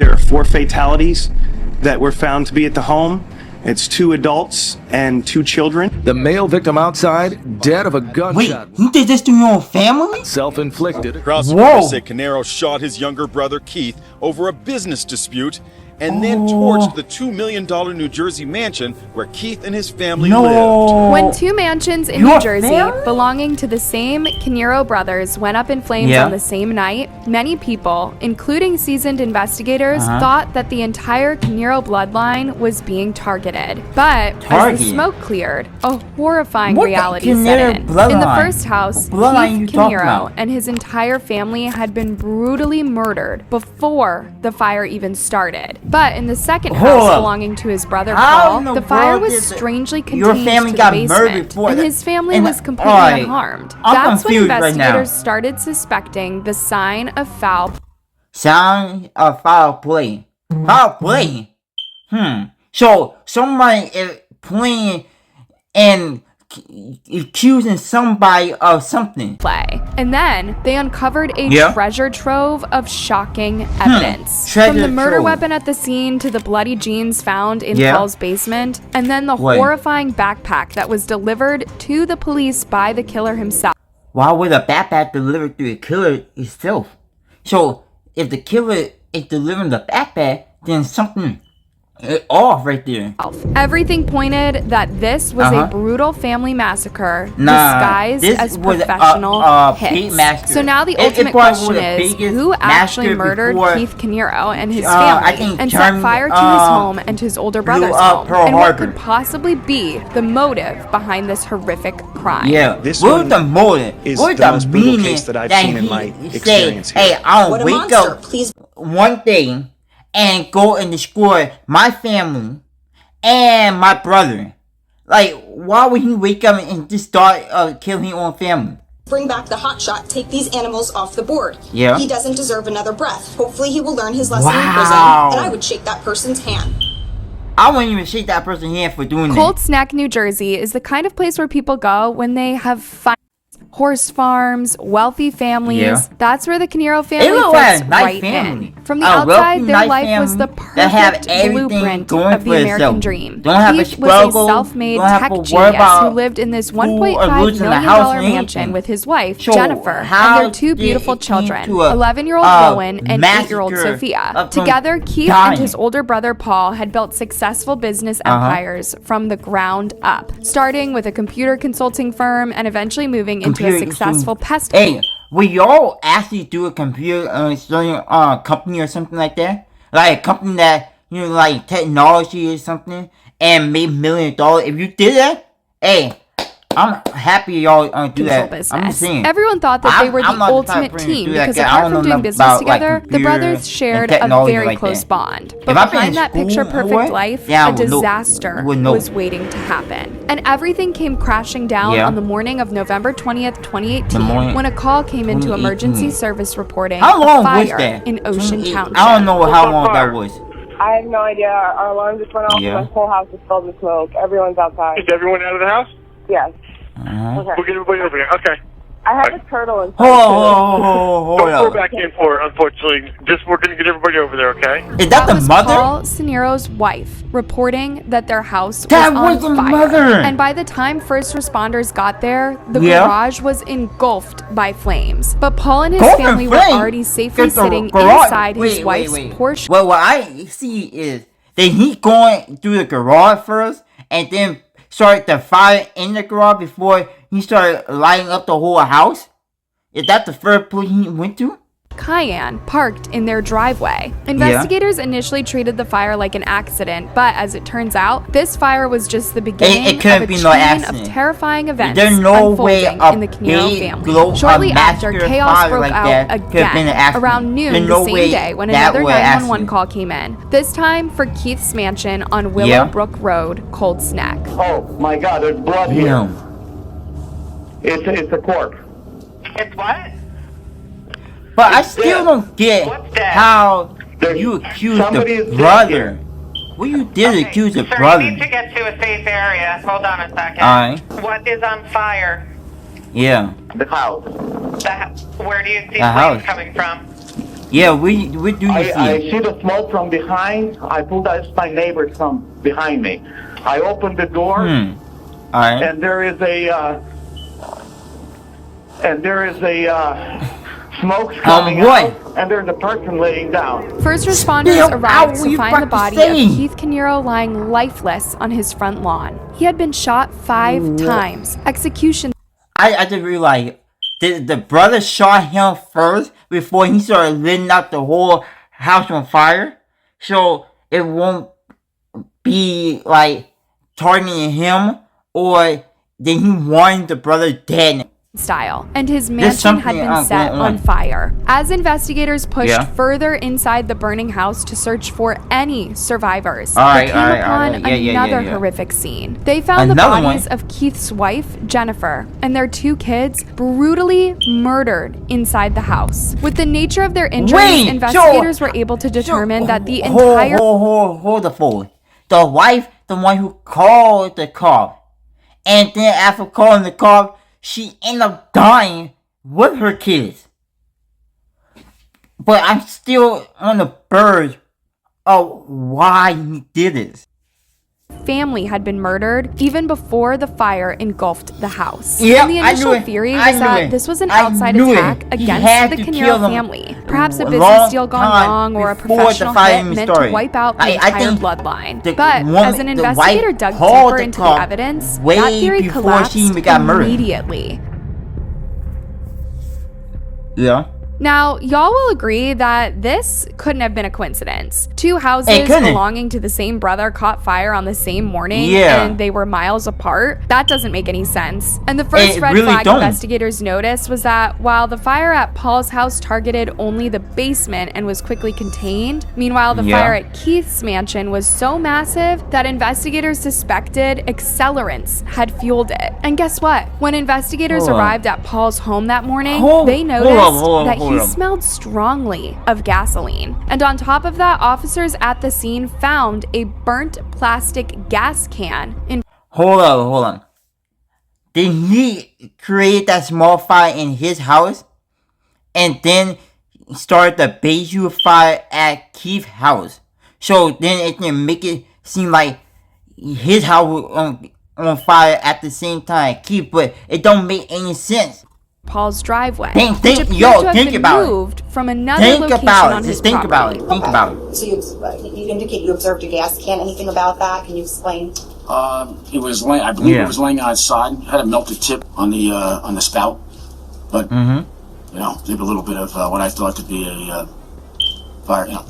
There are 4 fatalities that were found to be at the home. It's 2 adults and 2 children. The male victim outside, dead of a gunshot. Wait, you did this to your own family? Self-inflicted. Prosecutors say Canero shot his younger brother Keith over a business dispute and then torched the $2 million New Jersey mansion where Keith and his family lived. When 2 mansions in New Jersey belonging to the same Canero brothers went up in flames on the same night, many people, including seasoned investigators, thought that the entire Canero bloodline was being targeted. But as the smoke cleared, a horrifying reality set in. In the first house, Keith Canero and his entire family had been brutally murdered before the fire even started. But in the second house belonging to his brother Paul, the fire was strangely contained to the basement, and his family was completely unharmed. That's when investigators started suspecting the sign of foul play. Foul play? So somebody is playing and accusing somebody of something. And then they uncovered a treasure trove of shocking evidence. From the murder weapon at the scene to the bloody jeans found in Paul's basement, and then the horrifying backpack that was delivered to the police by the killer himself. Why was a backpack delivered to the killer himself? So if the killer is delivering the backpack, then something off right there. Everything pointed that this was a brutal family massacre disguised as professional hits. So now the ultimate question is, who actually murdered Keith Canero and his family and set fire to his home and to his older brother's home? And what could possibly be the motive behind this horrific crime? Yeah, This what's one the motive? is What's the most brutal meaning case that I've seen in my experience Hey, here. I'll wake up one day and go and destroy my family and my brother. Like, why would he wake up and just start killing his own family? Bring back the hotshot, take these animals off the board. Yeah. He doesn't deserve another breath. Hopefully he will learn his lesson in prison, and I would shake that person's hand. I wouldn't even shake that person's hand for doing that. Cold Snack, New Jersey is the kind of place where people go when they have fun. Horse farms, wealthy families. That's where the Canero family fits right in. From the outside, their life was the perfect blueprint of the American dream. Keith was a self-made tech genius who lived in this $1.5 million mansion with his wife, Jennifer, and their 2 beautiful children, 11-year-old Rowan and 8-year-old Sophia. Together, Keith and his older brother Paul had built successful business empires from the ground up, starting with a computer consulting firm and eventually moving into a successful pest control. Hey, will y'all actually do a computer company or something like that? Like a company that, you know, like technology or something, and made $1 million? If you did that, hey, I'm happy y'all do that. Business. I'm just saying. Everyone thought that they were the ultimate team because apart from doing business together, the brothers shared a very close bond. But behind that picture-perfect life, a disaster was waiting to happen. And everything came crashing down on the morning of November 20th, 2018, when a call came into emergency service reporting a fire in Ocean Township. I don't know how long that was. I have no idea. Our alarm just went off. The whole house is filled with smoke. Everyone's outside. Is everyone out of the house? Yes. Okay. We'll get everybody over here. Okay. I have a turtle inside. Hold Don't go back in for it, unfortunately. We're going to get everybody over there, okay? Is that the mother? Paul Canero's wife reporting that their house was on on the fire. mother. And by the time first responders got there, the garage was engulfed by flames. But Paul and his family were already safely sitting inside his wife's Porsche. Well, what I see is that he going through the garage first and then started the fire in the garage before he started lighting up the whole house? Is that the first place he went to? Cayenne parked in their driveway. Investigators initially treated the fire like an accident, but as it turns out, this fire was just the beginning of a chain of terrifying events unfolding in the Canero family. Shortly after, chaos broke out again around noon the same day when another 911 call came in. This time for Keith's mansion on Willowbrook Road, Cold Snack. Oh my God, there's blood here. It's a corpse. It's what? But I still don't get how you accuse the brother. Well, you did accuse the brother. You need to get to a safe area. Hold on a second. Alright. What is on fire? Yeah. The house. Where do you see flames coming from? Yeah, we do you see? I see the smoke from behind. I thought that's my neighbors from behind me. I opened the door, Alright. and there is a smoke coming out, and there's a person laying down. First responders arrived to find the body of Keith Canero lying lifeless on his front lawn. He had been shot 5 times. Execution. I just realized, did the brother shot him first before he started lighting up the whole house on fire? So it won't be like targeting him, or did he want the brother dead? Style, and his mansion had been set on fire. As investigators pushed further inside the burning house to search for any survivors, they came upon another horrific scene. They found the bodies of Keith's wife, Jennifer, and their 2 kids brutally murdered inside the house. With the nature of their injuries, investigators were able to determine that the entire... Hold the phone. The wife, the one who called the cop, and then after calling the cop, she ended up dying with her kids. But I'm still on the verge of why he did this. Family had been murdered even before the fire engulfed the house. Yep, and the initial theory was that this was an outside attack against the Canero family. Perhaps a business deal gone wrong or a professional hit meant to wipe out the entire bloodline. But as an investigator dug deeper into the evidence, that theory collapsed immediately. Yeah. Now, y'all will agree that this couldn't have been a coincidence. 2 houses belonging to the same brother caught fire on the same morning, and they were miles apart. That doesn't make any sense. And the first red flag investigators noticed was that while the fire at Paul's house targeted only the basement and was quickly contained, meanwhile the fire at Keith's mansion was so massive that investigators suspected accelerants had fueled it. And guess what? When investigators arrived at Paul's home that morning, they noticed that he smelled strongly of gasoline. And on top of that, officers at the scene found a burnt plastic gas can in... Hold on. Did he create that small fire in his house and then start the Bayou fire at Keith's house? So then it can make it seem like his house was on fire at the same time as Keith, but it don't make any sense. Paul's driveway, think about it. From another location on his property. Think about it. So you indicate you observed a gas can. Anything about that? Can you explain? It was laying. I believe it was laying outside. It had a melted tip on the spout, but you know, did a little bit of what I thought to be a fire. You know,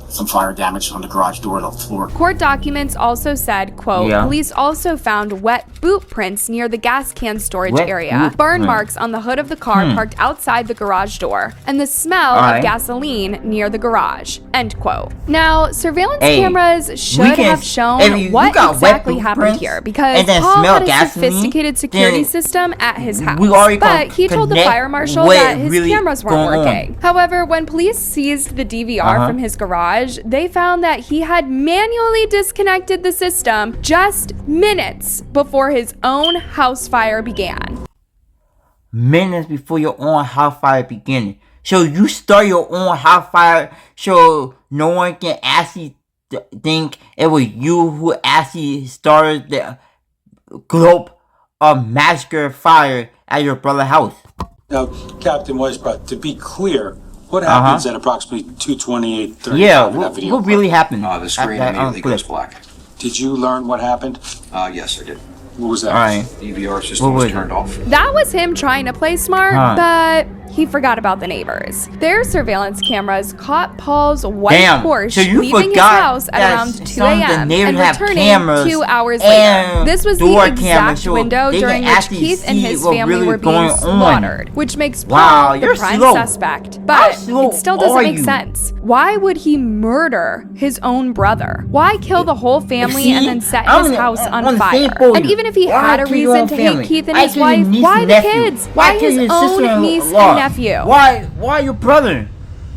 some fire damage on the garage door and the floor. Court documents also said, quote, police also found wet boot prints near the gas can storage area, burn marks on the hood of the car parked outside the garage door, and the smell of gasoline near the garage, end quote. Now, surveillance cameras should have shown what exactly happened here, because Paul had a sophisticated security system at his house, but he told the fire marshal that his cameras weren't working. However, when police seized the DVR from his garage, they found that he had manually disconnected the system just minutes before his own house fire began. Minutes before your own house fire began. So you start your own house fire so no one can actually think it was you who actually started the globe of massacre fire at your brother's house. Now, Captain Weisbrot, to be clear, what happens at approximately 2:28:35? Yeah, what really happened? The screen immediately goes black. Did you learn what happened? Yes, I did. What was that? DVR system was turned off. That was him trying to play smart, but he forgot about the neighbors. Their surveillance cameras caught Paul's white Porsche leaving his house at around 2 a.m. and returning 2 hours later. This was the exact window during which Keith and his family were being slaughtered, which makes Paul the prime suspect. But it still doesn't make sense. Why would he murder his own brother? Why kill the whole family and then set his house on fire? And even if he had a reason to hate Keith and his wife, why the kids? Why his own niece and nephew? Why your brother?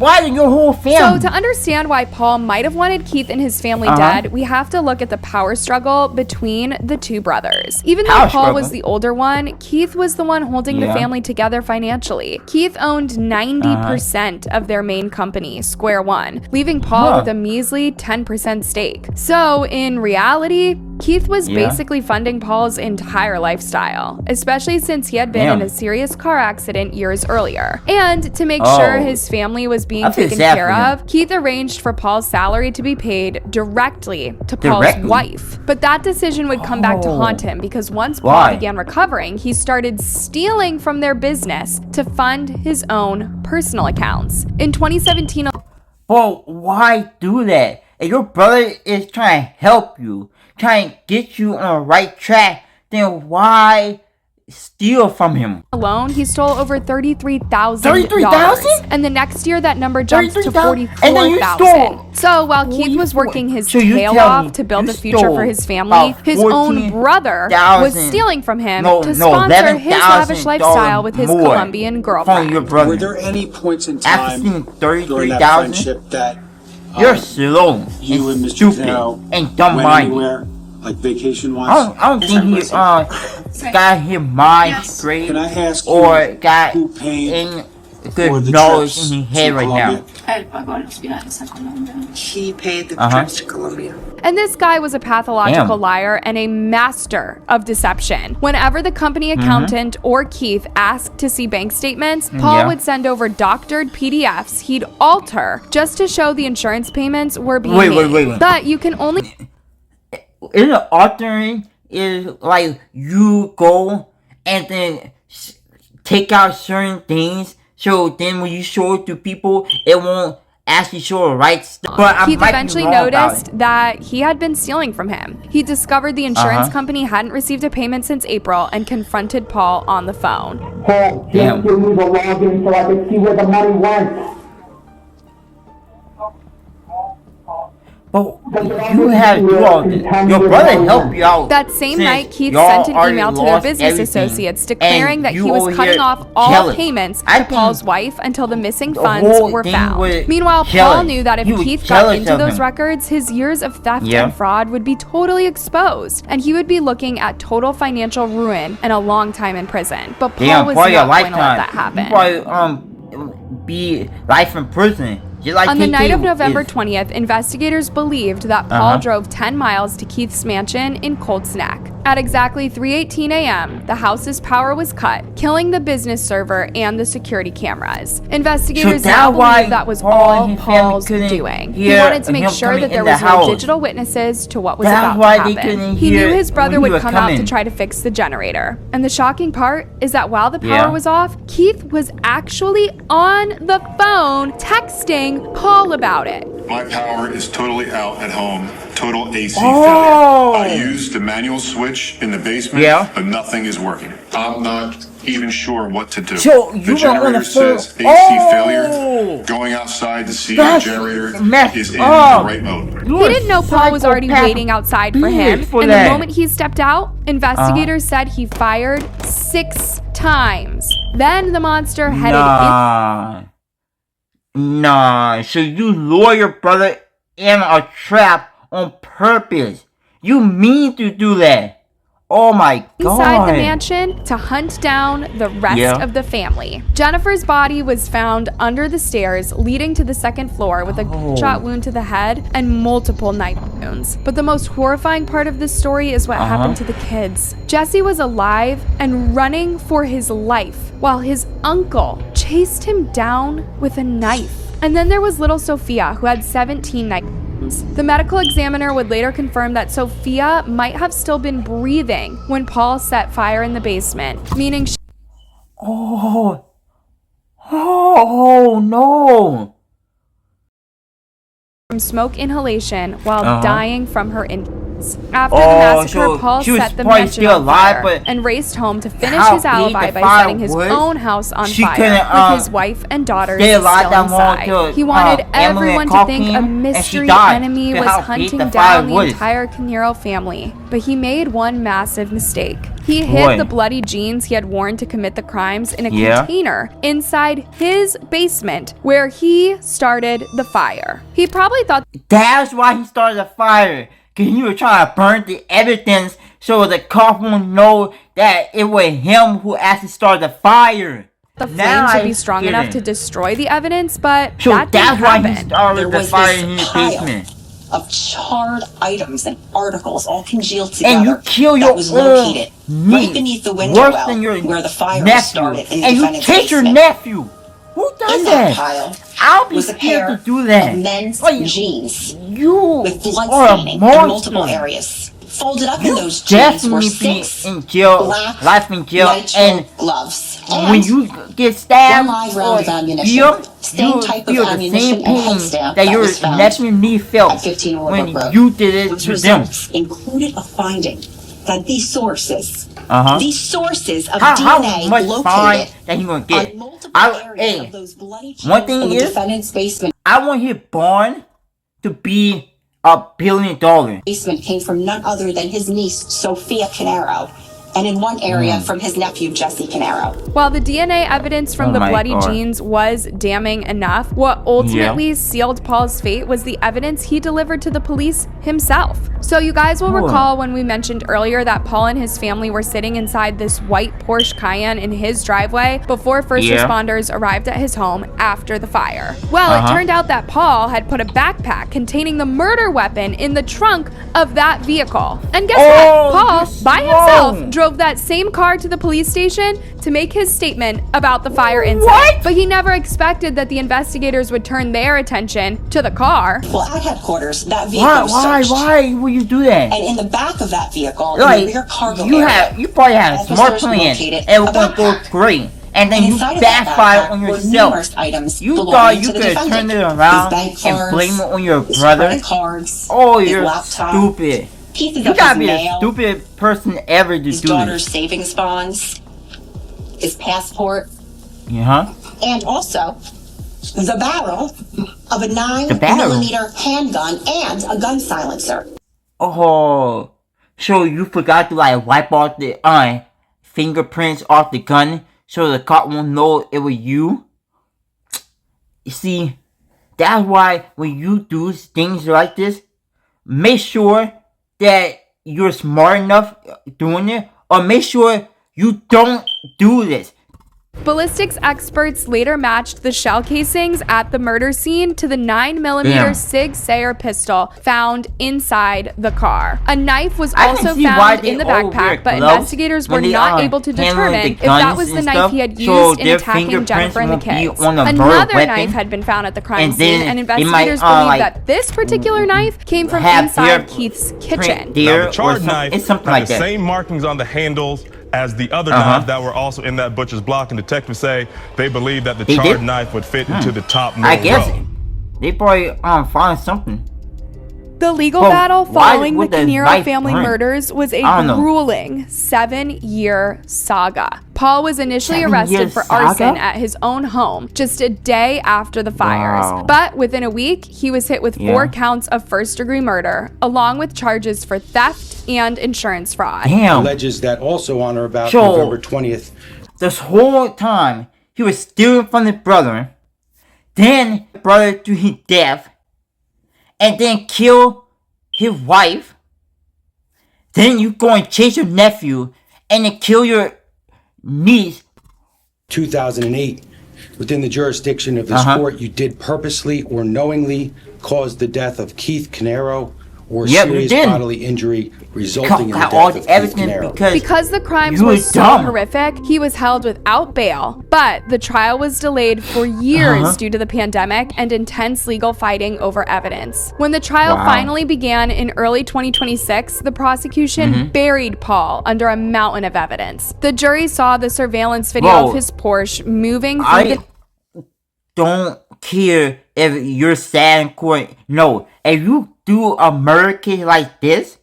Why your whole family? So to understand why Paul might have wanted Keith and his family dead, we have to look at the power struggle between the two brothers. Even though Paul was the older one, Keith was the one holding the family together financially. Keith owned 90% of their main company, Square One, leaving Paul with a measly 10% stake. So in reality, Keith was basically funding Paul's entire lifestyle, especially since he had been in a serious car accident years earlier. And to make sure his family was being taken care of, Keith arranged for Paul's salary to be paid directly to Paul's wife. But that decision would come back to haunt him because once Paul began recovering, he started stealing from their business to fund his own personal accounts. In 2017, well, why do that? If your brother is trying to help you, trying to get you on the right track, then why steal from him? Alone, he stole over $33,000. $33,000? And the next year, that number jumped to $44,000. So while Keith was working his tail off to build a future for his family, his own brother was stealing from him to sponsor his lavish lifestyle with his Colombian girlfriend. Were there any points in time during that friendship that you're slow you and Mr. stupid Canaro and dumb went minded? anywhere, like vacation-wise? I don't think he got his mind straight. Can I ask or you got who paid in for good the knowledge trips in his to head right Colombia? now? He paid the trips to Colombia. And this guy was a pathological liar and a master of deception. Whenever the company accountant or Keith asked to see bank statements, Paul would send over doctored PDFs he'd alter just to show the insurance payments were being made. Wait. But you can only... Isn't altering is like you go and then take out certain things, so then when you show it to people, it won't actually show the right stuff. But Keith eventually noticed that he had been stealing from him. He discovered the insurance company hadn't received a payment since April and confronted Paul on the phone. Paul, just give me the login so I can see where the money went. But you had to do all this. Your brother helped you out. That same night, Keith sent an email to their business associates declaring that he was cutting off all payments to Paul's wife until the missing funds were found. Meanwhile, Paul knew that if Keith got into those records, his years of theft and fraud would be totally exposed, and he would be looking at total financial ruin and a long time in prison. But Paul was not going to let that happen. Probably be life in prison. On the night of November 20th, investigators believed that Paul drove 10 miles to Keith's mansion in Colts Neck. At exactly 3:18 a.m., the house's power was cut, killing the business server and the security cameras. Investigators now believe that was all Paul's doing. He wanted to make sure that there was no digital witnesses to what was about to happen. He knew his brother would come out to try to fix the generator. And the shocking part is that while the power was off, Keith was actually on the phone texting Paul about it. My power is totally out at home. Total AC failure. I used the manual switch in the basement, but nothing is working. I'm not even sure what to do. So the generator says AC failure. Going outside to see the generator is in the right mode. He didn't know Paul was already waiting outside for him. And the moment he stepped out, investigators said he fired 6 times. Then the monster headed Nah, so you lure your brother in a trap on purpose. You mean to do that. Oh my God. Inside the mansion to hunt down the rest of the family. Jennifer's body was found under the stairs leading to the second floor with a gunshot wound to the head and multiple knife wounds. But the most horrifying part of this story is what happened to the kids. Jesse was alive and running for his life while his uncle chased him down with a knife. And then there was little Sophia, who had 17 knife wounds. The medical examiner would later confirm that Sophia might have still been breathing when Paul set fire in the basement, meaning she no. from smoke inhalation while dying from her injuries. evidence. After the massacre, Paul set the mansion on fire and raced home to finish his alibi by setting his own house on fire with his wife and daughters still inside. He wanted everyone to think a mystery enemy was hunting down the entire Canero family, but he made one massive mistake. He hid the bloody jeans he had worn to commit the crimes in a container inside his basement where he started the fire. He probably thought that's why he started the fire, because he was trying to burn the evidence so the cop won't know that it was him who actually started the fire. The flames would be strong enough to destroy the evidence, but that didn't happen. There was the fire in his basement of charred items and articles all congealed together. And you kill your was located right beneath the window well where the fire started in the and you defendant's take your basement. nephew. Who does in that? Pile I'll be was a pair scared to do that. of men's jeans with blood staining in multiple areas. Folded up in those jeans were 6 in jail, black life in jail, and gloves. when you get stabbed one live or round of ammunition. you Same type of feel the ammunition same and head pain stamp that your was found nephew and me felt at 15 when Willowbrook Road. you did it Those to them. results included a finding that these sources of how DNA much located fine that he gonna get? One thing in the is, defendant's basement. I want his barn to be $1 billion. Basement came from none other than his niece, Sophia Canero, and in one area from his nephew, Jesse Canero. While the DNA evidence from the bloody jeans was damning enough, what ultimately sealed Paul's fate was the evidence he delivered to the police himself. So you guys will recall when we mentioned earlier that Paul and his family were sitting inside this white Porsche Cayenne in his driveway before first responders arrived at his home after the fire. Well, it turned out that Paul had put a backpack containing the murder weapon in the trunk of that vehicle. And guess what? Paul, by himself, drove that same car to the police station to make his statement about the fire incident. But he never expected that the investigators would turn their attention to the car. Well, at headquarters, that vehicle was searched. Why would you do that? And in the back of that vehicle, in the rear cargo area, you probably had a smart plan. It was going to go great. And then you backfire on yourself. You thought you could turn it around and blame it on your brother? Oh, you're stupid. You gotta be a stupid person ever to do this. His daughter's savings bonds, his passport, and also the barrel of a 9mm handgun and a gun silencer. Oh, so you forgot to wipe off the fingerprints off the gun so the cop won't know it was you? You see, that's why when you do things like this, make sure that you're smart enough doing it, or make sure you don't do this. Ballistics experts later matched the shell casings at the murder scene to the 9mm Sig Sauer pistol found inside the car. A knife was also found in the backpack, but investigators were not able to determine if that was the knife he had used in attacking Jennifer and the kids. Another knife had been found at the crime scene, and investigators believe that this particular knife came from inside Keith's kitchen. Now, the charred knife had the same markings on the handles as the other knives that were also in that butcher's block, and detectives say they believe that the charred knife would fit into the top middle I guess row. They probably found something. The legal battle following the Canero family murders was a grueling 7-year saga. Paul was initially arrested for arson at his own home just a day after the fires. But within a week, he was hit with 4 counts of first-degree murder, along with charges for theft and insurance fraud. Alleges that also on or about November 20th. This whole time, he was stealing from his brother, then brother to his death, and then kill his wife. Then you go and chase your nephew and then kill your niece. 2008, within the jurisdiction of this court, you did purposely or knowingly cause the death of Keith Canero or serious bodily injury resulting in the death of Keith Canero. Because the crimes were so horrific, he was held without bail. But the trial was delayed for years due to the pandemic and intense legal fighting over evidence. When the trial finally began in early 2026, the prosecution buried Paul under a mountain of evidence. The jury saw the surveillance video of his Porsche moving through the... Don't care if you're sad in court. No, if you do a murder case like this,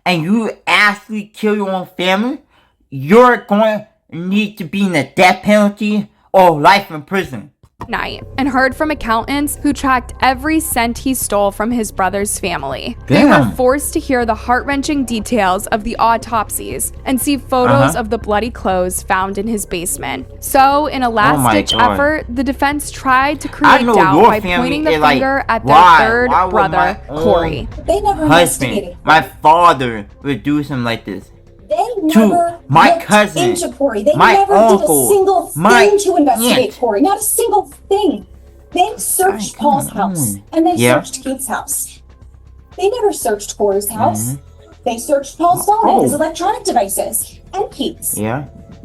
and you actually kill your own family, you're going to need to be in the death penalty or life in prison. Night, and heard from accountants who tracked every cent he stole from his brother's family. Damn. They were forced to hear the heart-wrenching details of the autopsies and see photos of the bloody clothes found in his basement. So, in a last-ditch effort, the defense tried to create doubt by pointing the finger at their third brother, Corey. They never investigated. My father would do something like this. They never my cousin, into Corey. They my never uncle, did a single thing to investigate Corey. Not a single thing. They searched Paul's house and they searched Keith's house. They never searched Corey's house. They searched Paul's phone and his electronic devices and Keith's.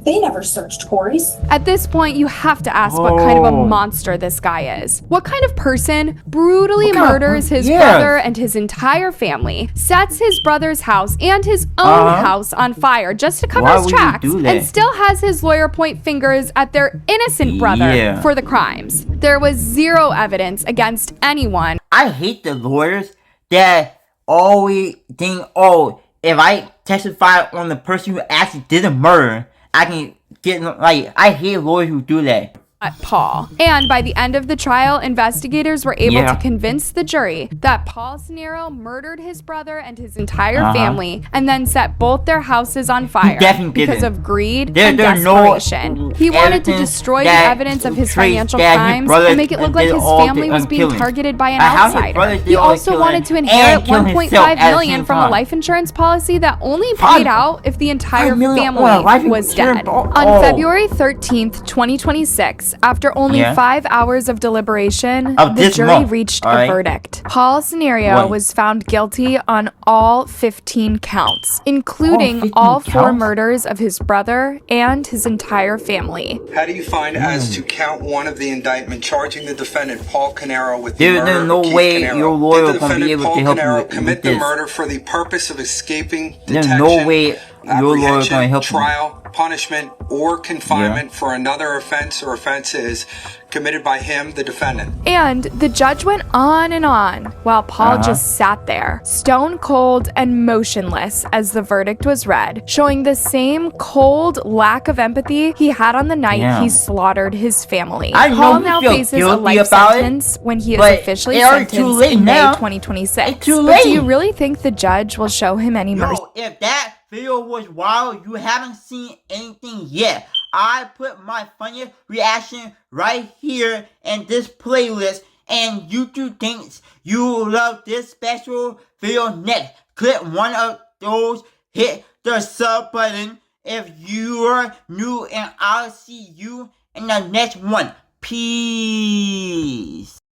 They never searched Corey's. At this point, you have to ask what kind of a monster this guy is. What kind of person brutally murders his brother and his entire family, sets his brother's house and his own house on fire just to cover his tracks, and still has his lawyer point fingers at their innocent brother for the crimes? There was zero evidence against anyone. I hate the lawyers that always think, oh, if I testify on the person who actually did the murder, I can get, like, I hate lawyers who do that. Paul. And by the end of the trial, investigators were able to convince the jury that Paul Cenero murdered his brother and his entire family and then set both their houses on fire because of greed and desperation. He wanted to destroy the evidence of his financial crimes and make it look like his family was being targeted by an outsider. He also wanted to inherit $1.5 million from a life insurance policy that only paid out if the entire family was dead. On February 13th, 2026, after only 5 hours of deliberation, the jury reached a verdict. Paul Cenero was found guilty on all 15 counts, including all 4 murders of his brother and his entire family. How do you find as to count 1 of the indictment charging the defendant Paul Cenero with the murder of Keith Cenero? Your lawyer Did the can be defendant able Paul to help Cenero you commit with the murder for the purpose of escaping detection, There's no way your lawyer can help trial, punishment, or confinement for another offense or offenses committed by him, the defendant? And the judge went on and on while Paul just sat there, stone cold and motionless as the verdict was read, showing the same cold lack of empathy he had on the night he slaughtered his family. Paul now faces a life sentence when he is officially sentenced in May 2026. But do you really think the judge will show him any mercy? If that video was wild, you haven't seen anything yet. I put my funniest reaction right here in this playlist, and YouTube thinks you will love this special video next. Click one of those, hit the sub button if you are new, and I'll see you in the next one. Peace.